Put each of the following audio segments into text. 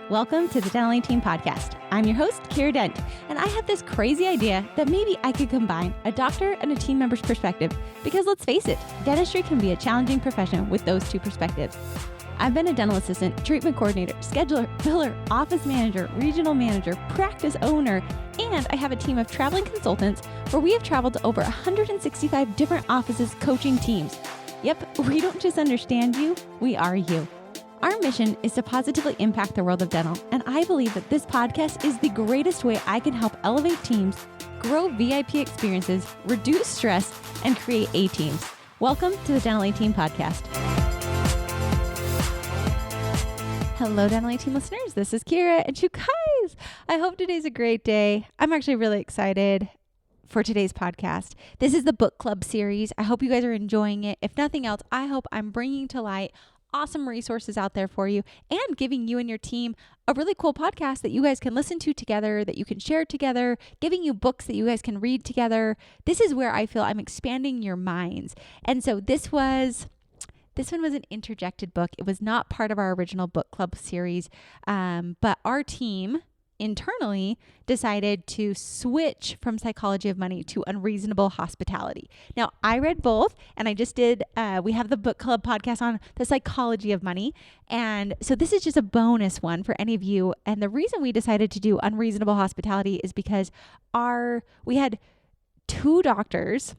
Welcome to the Dental Team Podcast. I'm your host, Kiera Dent, and I have this crazy idea that maybe I could combine a doctor and a team member's perspective because let's face it, dentistry can be a challenging profession with those two perspectives. I've been a dental assistant, treatment coordinator, scheduler, biller, office manager, regional manager, practice owner, and I have a team of traveling consultants where we have traveled to over 165 different offices coaching teams. Yep, we don't just understand you, we are you. Our mission is to positively impact the world of dental, and I believe that this podcast is the greatest way I can help elevate teams, grow VIP experiences, reduce stress, and create A-teams. Welcome to the Dental A-Team Podcast. Hello, Dental A-Team listeners. This is Kiera, and you guys, I hope today's a great day. I'm actually really excited for today's podcast. This is the book club series. I hope you guys are enjoying it. If nothing else, I hope I'm bringing to light awesome resources out there for you and giving you and your team a really cool podcast that you guys can listen to together, that you can share together, giving you books that you guys can read together. This is where I feel I'm expanding your minds. And so this one was an interjected book. It was not part of our original book club series, but our team internally decided to switch from Psychology of Money to Unreasonable Hospitality. Now, I read both, and I just did, we have the book club podcast on the Psychology of Money. And so this is just a bonus one for any of you. And the reason we decided to do Unreasonable Hospitality is because we had two doctors,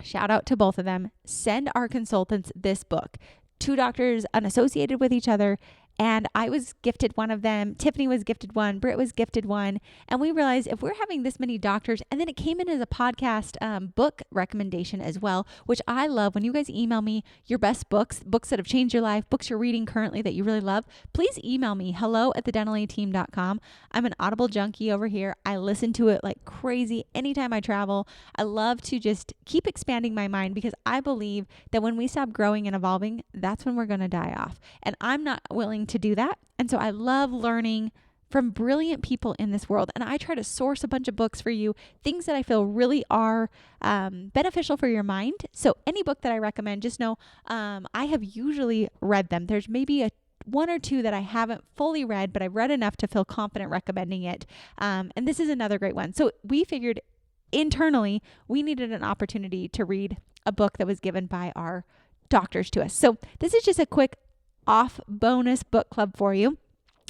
shout out to both of them, send our consultants this book. Two doctors unassociated with each other. And I was gifted one of them. Tiffany was gifted one. Britt was gifted one. And we realized if we're having this many doctors, and then it came in as a podcast book recommendation as well, which I love. When you guys email me your best books that have changed your life, books you're reading currently that you really love, please email me, hello@thedentalateam.com. I'm an Audible junkie over here. I listen to it like crazy anytime I travel. I love to just keep expanding my mind because I believe that when we stop growing and evolving, that's when we're going to die off. And I'm not willing to do that. And so I love learning from brilliant people in this world. And I try to source a bunch of books for you, things that I feel really are beneficial for your mind. So any book that I recommend, just know I have usually read them. There's maybe one or two that I haven't fully read, but I've read enough to feel confident recommending it. And this is another great one. So we figured internally we needed an opportunity to read a book that was given by our doctors to us. So this is just a quick off bonus book club for you.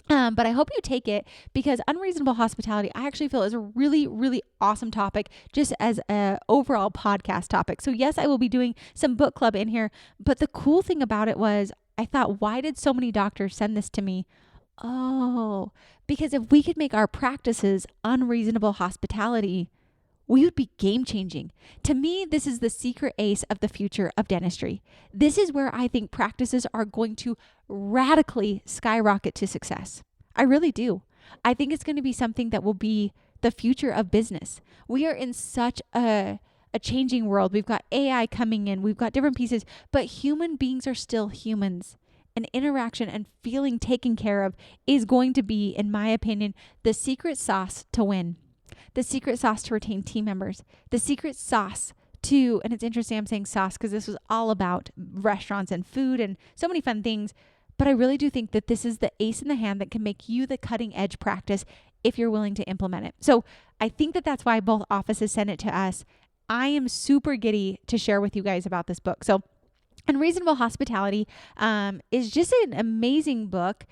But I hope you take it because Unreasonable Hospitality, I actually feel is a really, really awesome topic just as an overall podcast topic. So yes, I will be doing some book club in here, but the cool thing about it was I thought, why did so many doctors send this to me? Oh, because if we could make our practices unreasonable hospitality, we would be game changing. To me, this is the secret ace of the future of dentistry. This is where I think practices are going to radically skyrocket to success. I really do. I think it's going to be something that will be the future of business. We are in such a changing world. We've got AI coming in. We've got different pieces, but human beings are still humans. And interaction and feeling taken care of is going to be, in my opinion, the secret sauce to win. The secret sauce to retain team members, the secret sauce to, and it's interesting I'm saying sauce because this was all about restaurants and food and so many fun things, but I really do think that this is the ace in the hand that can make you the cutting edge practice if you're willing to implement it. So I think that that's why both offices sent it to us. I am super giddy to share with you guys about this book. So Unreasonable Hospitality is just an amazing book.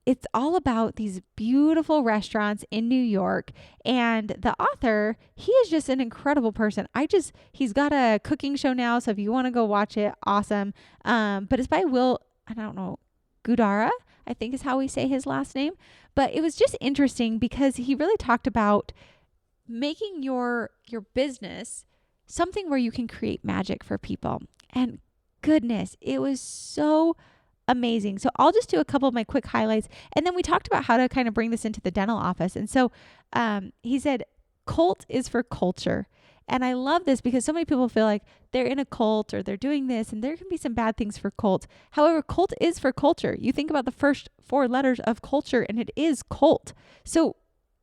It's all about these beautiful restaurants in New York. And the author, he is just an incredible person. He's got a cooking show now. So if you want to go watch it, awesome. But it's by Will, Guidara, I think is how we say his last name. But it was just interesting because he really talked about making your business something where you can create magic for people. And goodness, it was so amazing. So I'll just do a couple of my quick highlights. And then we talked about how to kind of bring this into the dental office. And so he said, cult is for culture. And I love this because so many people feel like they're in a cult or they're doing this and there can be some bad things for cult. However, cult is for culture. You think about the first 4 letters of culture and it is cult. So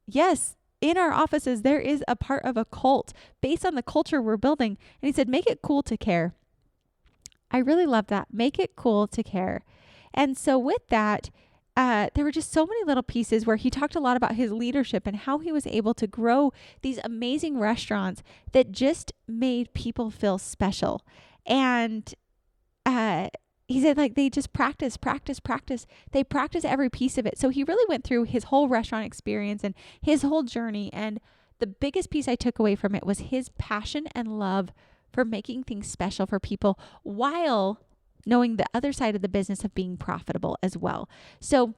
yes, in our offices, there is a part of a cult based on the culture we're building. And he said, make it cool to care. I really love that. Make it cool to care. And so with that, there were just so many little pieces where he talked a lot about his leadership and how he was able to grow these amazing restaurants that just made people feel special. And he said, like, they just practice. They practice every piece of it. So he really went through his whole restaurant experience and his whole journey. And the biggest piece I took away from it was his passion and love for making things special for people while knowing the other side of the business of being profitable as well. So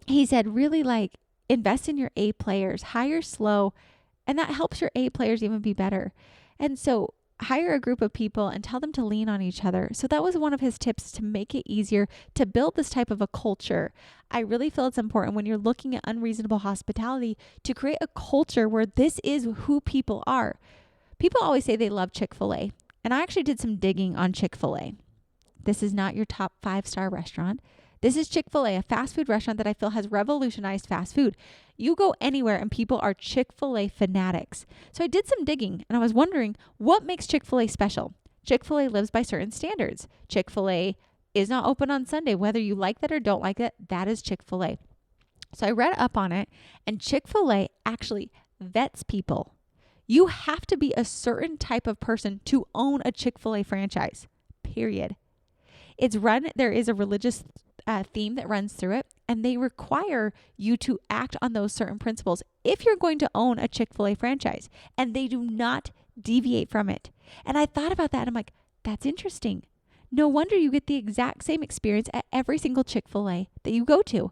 he said, really, like, invest in your A players, hire slow, and that helps your A players even be better. And so hire a group of people and tell them to lean on each other. So that was one of his tips to make it easier to build this type of a culture. I really feel it's important when you're looking at unreasonable hospitality to create a culture where this is who people are. People always say they love Chick-fil-A, and I actually did some digging on Chick-fil-A. This is not your top 5-star restaurant. This is Chick-fil-A, a fast food restaurant that I feel has revolutionized fast food. You go anywhere and people are Chick-fil-A fanatics. So I did some digging and I was wondering, what makes Chick-fil-A special? Chick-fil-A lives by certain standards. Chick-fil-A is not open on Sunday. Whether you like that or don't like it, that is Chick-fil-A. So I read up on it, and Chick-fil-A actually vets people. You have to be a certain type of person to own a Chick-fil-A franchise, period. There is a religious theme that runs through it, and they require you to act on those certain principles if you're going to own a Chick-fil-A franchise, and they do not deviate from it. And I thought about that, and I'm like, that's interesting. No wonder you get the exact same experience at every single Chick-fil-A that you go to.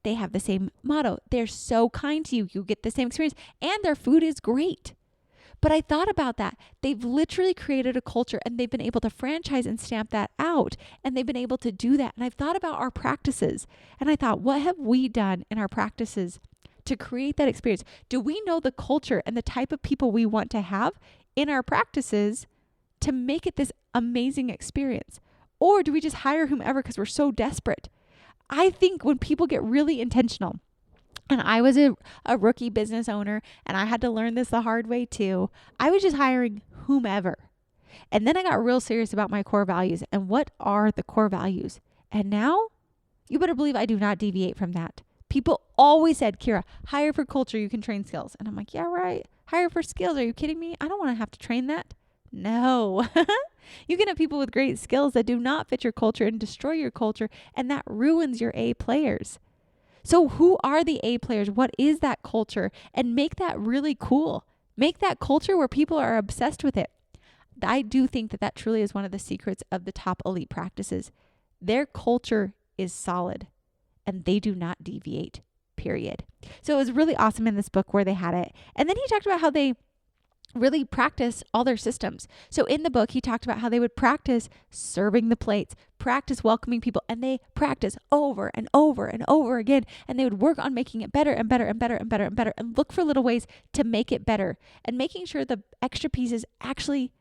They have the same motto. They're so kind to you. You get the same experience, and their food is great. But I thought about that. They've literally created a culture, and they've been able to franchise and stamp that out, and they've been able to do that. And I've thought about our practices, and I thought, what have we done in our practices to create that experience? Do we know the culture and the type of people we want to have in our practices to make it this amazing experience? Or do we just hire whomever because we're so desperate? I think when people get really intentional, and I was a rookie business owner, and I had to learn this the hard way too, I was just hiring whomever. And then I got real serious about my core values. And what are the core values? And now, you better believe I do not deviate from that. People always said, Kiera, hire for culture, you can train skills. And I'm like, yeah, right. Hire for skills. Are you kidding me? I don't want to have to train that. No. You can have people with great skills that do not fit your culture and destroy your culture, and that ruins your A players. So who are the A players? What is that culture? And make that really cool. Make that culture where people are obsessed with it. I do think that truly is one of the secrets of the top elite practices. Their culture is solid, and they do not deviate, period. So it was really awesome in this book where they had it. And then he talked about how they really practice all their systems. So in the book, he talked about how they would practice serving the plates, practice welcoming people, and they practice over and over and over again. And they would work on making it better and better and better and better and better, and look for little ways to make it better, and making sure the extra pieces actually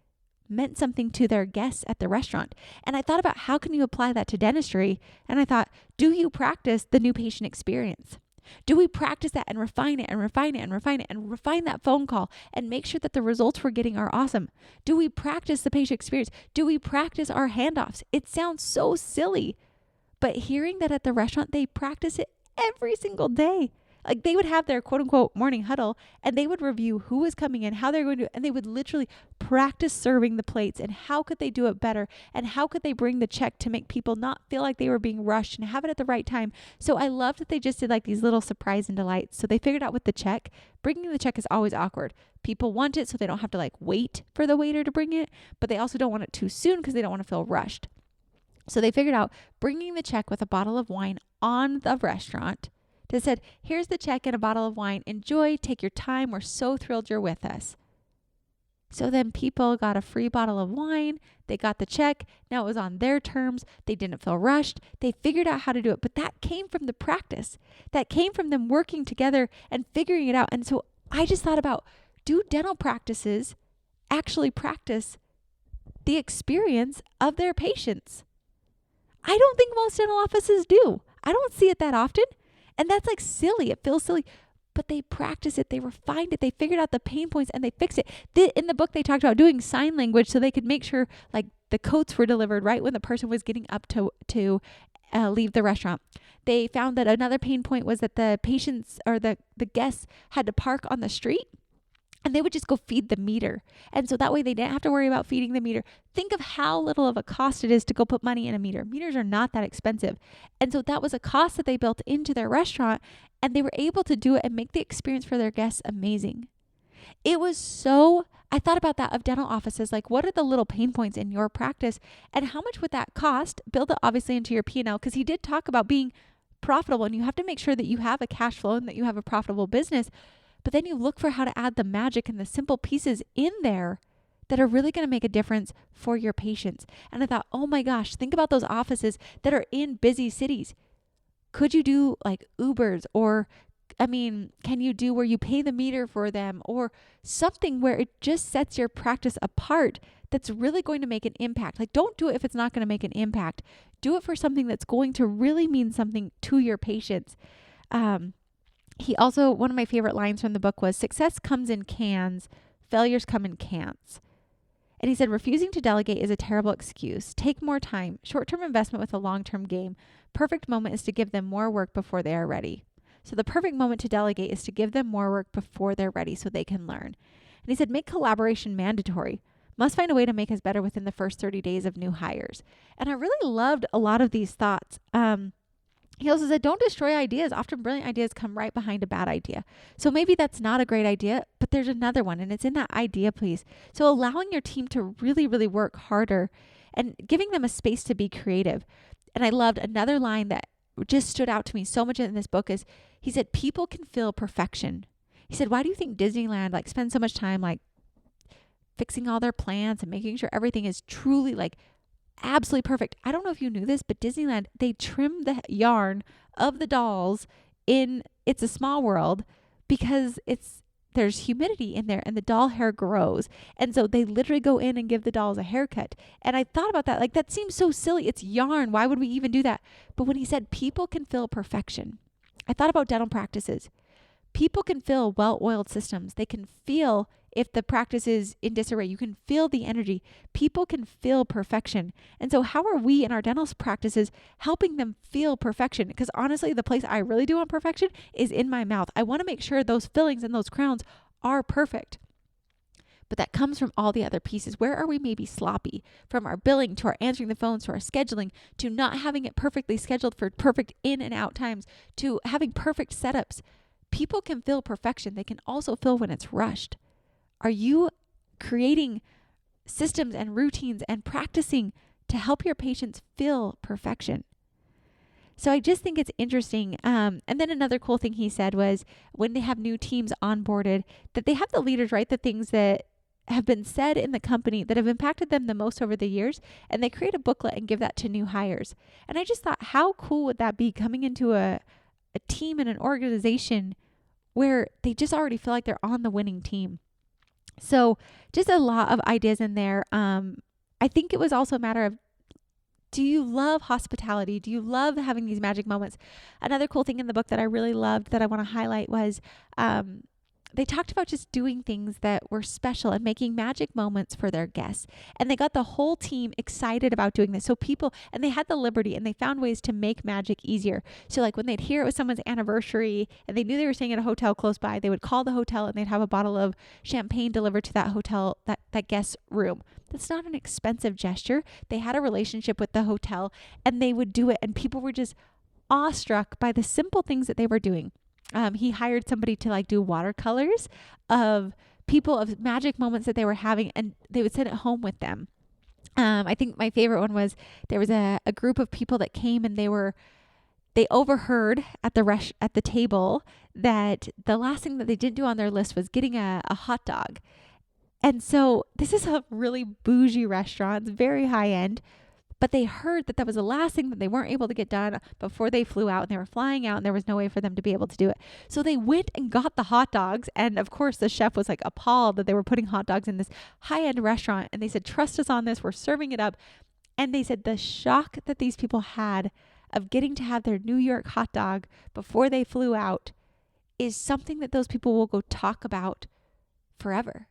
meant something to their guests at the restaurant. And I thought about, how can you apply that to dentistry? And I thought, do you practice the new patient experience? Do we practice that and refine it and refine it and refine it and refine that phone call and make sure that the results we're getting are awesome? Do we practice the patient experience? Do we practice our handoffs? It sounds so silly, but hearing that at the restaurant, they practice it every single day. Like, they would have their quote unquote morning huddle, and they would review who was coming in, how they're going to do it, and they would literally practice serving the plates and how could they do it better, and how could they bring the check to make people not feel like they were being rushed and have it at the right time. So I love that they just did like these little surprise and delights. So they figured out with the check, bringing the check is always awkward. People want it so they don't have to like wait for the waiter to bring it, but they also don't want it too soon because they don't want to feel rushed. So they figured out bringing the check with a bottle of wine on the restaurant. They said, here's the check and a bottle of wine. Enjoy, take your time. We're so thrilled you're with us. So then people got a free bottle of wine. They got the check. Now it was on their terms. They didn't feel rushed. They figured out how to do it. But that came from the practice. That came from them working together and figuring it out. And so I just thought about, do dental practices actually practice the experience of their patients? I don't think most dental offices do. I don't see it that often. And that's like silly. It feels silly, but they practice it. They refined it. They figured out the pain points and they fixed it. In the book, they talked about doing sign language so they could make sure like the coats were delivered right when the person was getting up to leave the restaurant. They found that another pain point was that the patients or the guests had to park on the street, and they would just go feed the meter. And so that way they didn't have to worry about feeding the meter. Think of how little of a cost it is to go put money in a meter. Meters are not that expensive. And so that was a cost that they built into their restaurant, and they were able to do it and make the experience for their guests amazing. It was so, I thought about that of dental offices. Like, what are the little pain points in your practice, and how much would that cost? Build it obviously into your P&L, because he did talk about being profitable, and you have to make sure that you have a cash flow and that you have a profitable business. But then you look for how to add the magic and the simple pieces in there that are really going to make a difference for your patients. And I thought, oh my gosh, think about those offices that are in busy cities. Could you do like Ubers, or can you do where you pay the meter for them, or something where it just sets your practice apart that's really going to make an impact? Like, don't do it if it's not going to make an impact. Do it for something that's going to really mean something to your patients. He also, one of my favorite lines from the book was, success comes in cans, failures come in cans. And he said, refusing to delegate is a terrible excuse. Take more time, short-term investment with a long-term game. Perfect moment is to give them more work before they are ready. So the perfect moment to delegate is to give them more work before they're ready so they can learn. And he said, make collaboration mandatory. Must find a way to make us better within the first 30 days of new hires. And I really loved a lot of these thoughts. He also said, don't destroy ideas. Often brilliant ideas come right behind a bad idea. So maybe that's not a great idea, but there's another one, and it's in that idea, please. So allowing your team to really, really work harder and giving them a space to be creative. And I loved another line that just stood out to me so much in this book is, he said, people can feel perfection. He said, why do you think Disneyland spends so much time fixing all their plants and making sure everything is truly absolutely perfect? I don't know if you knew this, but Disneyland, they trim the yarn of the dolls in It's a Small World because there's humidity in there and the doll hair grows. And so they literally go in and give the dolls a haircut. And I thought about that. That seems so silly. It's yarn. Why would we even do that? But when he said people can feel perfection, I thought about dental practices. People can feel well-oiled systems. They can feel if the practice is in disarray. You can feel the energy. People can feel perfection. And so how are we in our dental practices helping them feel perfection? Because honestly, the place I really do want perfection is in my mouth. I want to make sure those fillings and those crowns are perfect. But that comes from all the other pieces. Where are we maybe sloppy? From our billing to our answering the phones to our scheduling to not having it perfectly scheduled for perfect in and out times to having perfect setups. People can feel perfection. They can also feel when it's rushed. Are you creating systems and routines and practicing to help your patients feel perfection? So I just think it's interesting. And then another cool thing he said was when they have new teams onboarded, that they have the leaders write the things that have been said in the company that have impacted them the most over the years, and they create a booklet and give that to new hires. And I just thought, how cool would that be coming into a team and an organization where they just already feel like they're on the winning team? So just a lot of ideas in there. I think it was also a matter of, do you love hospitality? Do you love having these magic moments? Another cool thing in the book that I really loved that I want to highlight was they talked about just doing things that were special and making magic moments for their guests. And they got the whole team excited about doing this. So and they had the liberty and they found ways to make magic easier. So when they'd hear it was someone's anniversary and they knew they were staying at a hotel close by, they would call the hotel and they'd have a bottle of champagne delivered to that hotel, that guest room. That's not an expensive gesture. They had a relationship with the hotel and they would do it. And people were just awestruck by the simple things that they were doing. He hired somebody to do watercolors of people, of magic moments that they were having, and they would send it home with them. I think my favorite one was there was a group of people that came and they overheard at the table that the last thing that they didn't do on their list was getting a hot dog. And so this is a really bougie restaurant. It's very high end. But they heard that was the last thing that they weren't able to get done before they flew out, and they were flying out and there was no way for them to be able to do it. So they went and got the hot dogs. And of course the chef was appalled that they were putting hot dogs in this high-end restaurant. And they said, trust us on this. We're serving it up. And they said the shock that these people had of getting to have their New York hot dog before they flew out is something that those people will go talk about forever.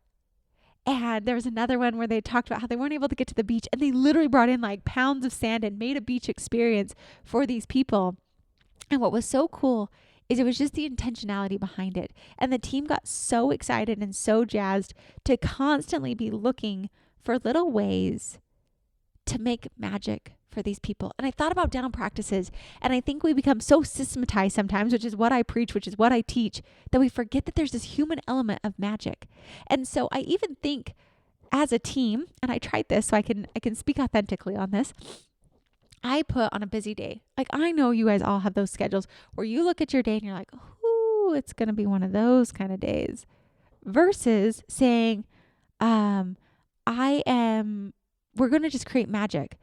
And there was another one where they talked about how they weren't able to get to the beach, and they literally brought in like pounds of sand and made a beach experience for these people. And what was so cool is it was just the intentionality behind it. And the team got so excited and so jazzed to constantly be looking for little ways to make magic for these people. And I thought about dental practices, and I think we become so systematized sometimes, which is what I preach, which is what I teach, that we forget that there's this human element of magic. And so I even think as a team, and I tried this so I can speak authentically on this, I put on a busy day. Like, I know you guys all have those schedules where you look at your day and you're like, ooh, it's going to be one of those kind of days, versus saying, we're going to just create magic.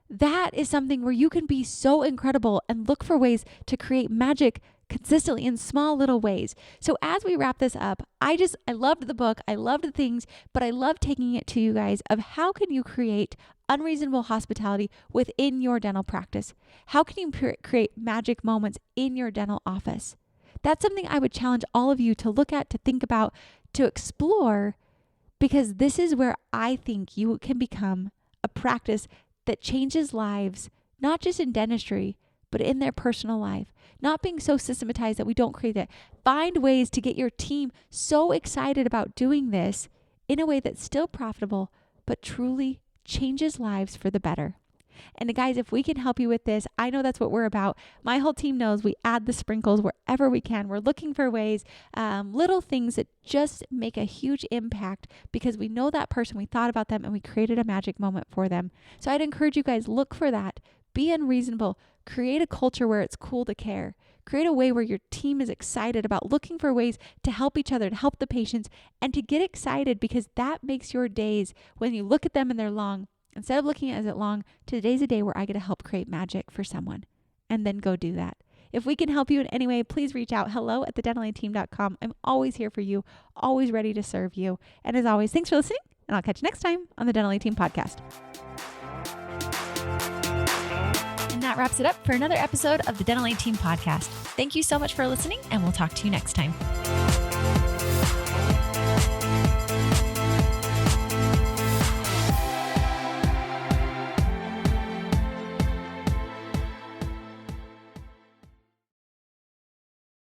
That is something where you can be so incredible and look for ways to create magic consistently in small little ways. So as we wrap this up, I loved the book. I loved the things, but I love taking it to you guys of how can you create unreasonable hospitality within your dental practice? How can you create magic moments in your dental office? That's something I would challenge all of you to look at, to think about, to explore, because this is where I think you can become a practice that changes lives, not just in dentistry, but in their personal life. Not being so systematized that we don't create that. Find ways to get your team so excited about doing this in a way that's still profitable, but truly changes lives for the better. And guys, if we can help you with this, I know that's what we're about. My whole team knows we add the sprinkles wherever we can. We're looking for ways, little things that just make a huge impact because we know that person, we thought about them, and we created a magic moment for them. So I'd encourage you guys, look for that. Be unreasonable. Create a culture where it's cool to care. Create a way where your team is excited about looking for ways to help each other, to help the patients, and to get excited because that makes your days, when you look at them and they're long, instead of looking at it long, today's a day where I get to help create magic for someone, and then go do that. If we can help you in any way, please reach out. hello@thedentalateam.com. I'm always here for you, always ready to serve you. And as always, thanks for listening, and I'll catch you next time on the Dental A Team podcast. And that wraps it up for another episode of the Dental A Team podcast. Thank you so much for listening, and we'll talk to you next time.